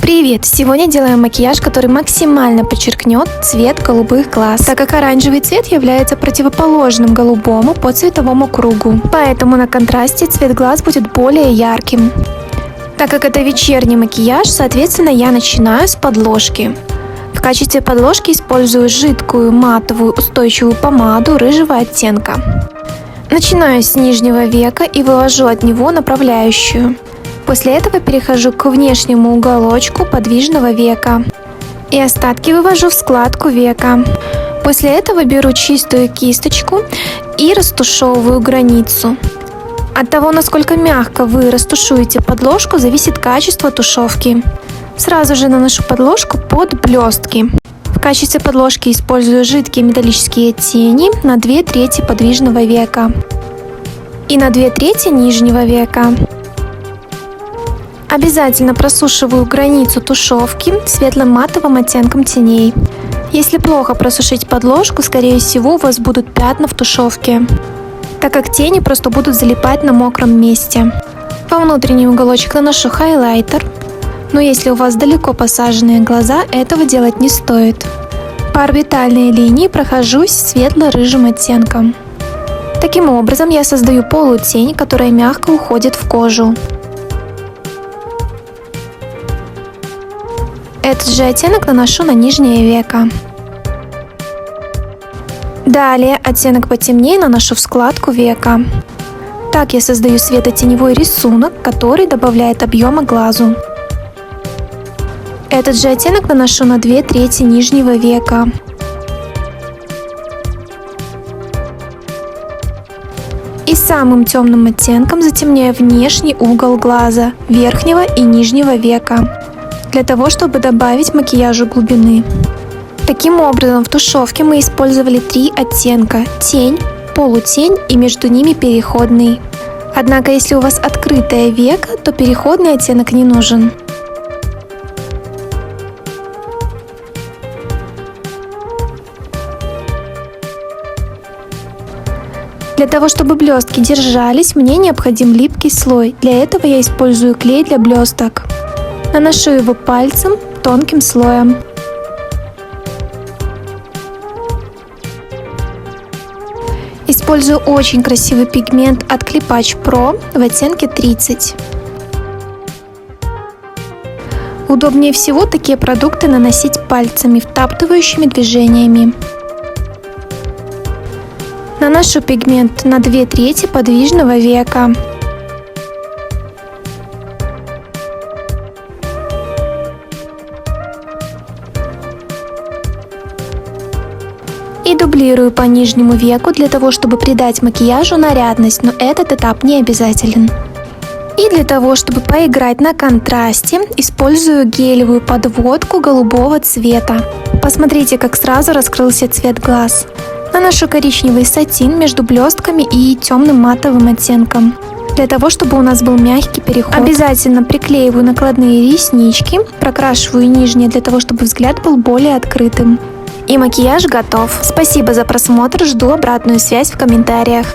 Привет! Сегодня делаем макияж, который максимально подчеркнет цвет голубых глаз, так как оранжевый цвет является противоположным голубому по цветовому кругу. Поэтому на контрасте цвет глаз будет более ярким. Так как это вечерний макияж, соответственно, я начинаю с подложки. В качестве подложки использую жидкую матовую устойчивую помаду рыжего оттенка. Начинаю с нижнего века и вывожу от него направляющую. После этого перехожу к внешнему уголочку подвижного века и остатки вывожу в складку века. После этого беру чистую кисточку и растушевываю границу. От того, насколько мягко вы растушуете подложку, зависит качество тушевки. Сразу же наношу подложку под блестки. В качестве подложки использую жидкие металлические тени на 2/3 подвижного века и на 2/3 нижнего века. Обязательно просушиваю границу тушевки светлым матовым оттенком теней. Если плохо просушить подложку, скорее всего, у вас будут пятна в тушевке, так как тени просто будут залипать на мокром месте. Во внутренний уголочек наношу хайлайтер, но если у вас далеко посаженные глаза, этого делать не стоит. По орбитальной линии прохожусь светло-рыжим оттенком. Таким образом я создаю полутень, которая мягко уходит в кожу. Этот же оттенок наношу на нижнее веко. Далее оттенок потемнее наношу в складку века. Так я создаю светотеневой рисунок, который добавляет объема глазу. Этот же оттенок наношу на 2/3 нижнего века. И самым темным оттенком затемняю внешний угол глаза, верхнего и нижнего века, для того, чтобы добавить макияжу глубины. Таким образом, в тушевке мы использовали 3 оттенка: тень, полутень и между ними переходный. Однако, если у вас открытое веко, то переходный оттенок не нужен. Для того, чтобы блестки держались, мне необходим липкий слой. Для этого я использую клей для блесток. Наношу его пальцем тонким слоем. Использую очень красивый пигмент от Clipage Pro в оттенке 30. Удобнее всего такие продукты наносить пальцами, втаптывающими движениями. Наношу пигмент на 2/3 подвижного века. И дублирую по нижнему веку для того, чтобы придать макияжу нарядность, но этот этап не обязателен. И для того, чтобы поиграть на контрасте, использую гелевую подводку голубого цвета. Посмотрите, как сразу раскрылся цвет глаз. Наношу коричневый сатин между блестками и темным матовым оттенком, для того, чтобы у нас был мягкий переход. Обязательно приклеиваю накладные реснички, прокрашиваю нижние для того, чтобы взгляд был более открытым. И макияж готов. Спасибо за просмотр, жду обратную связь в комментариях.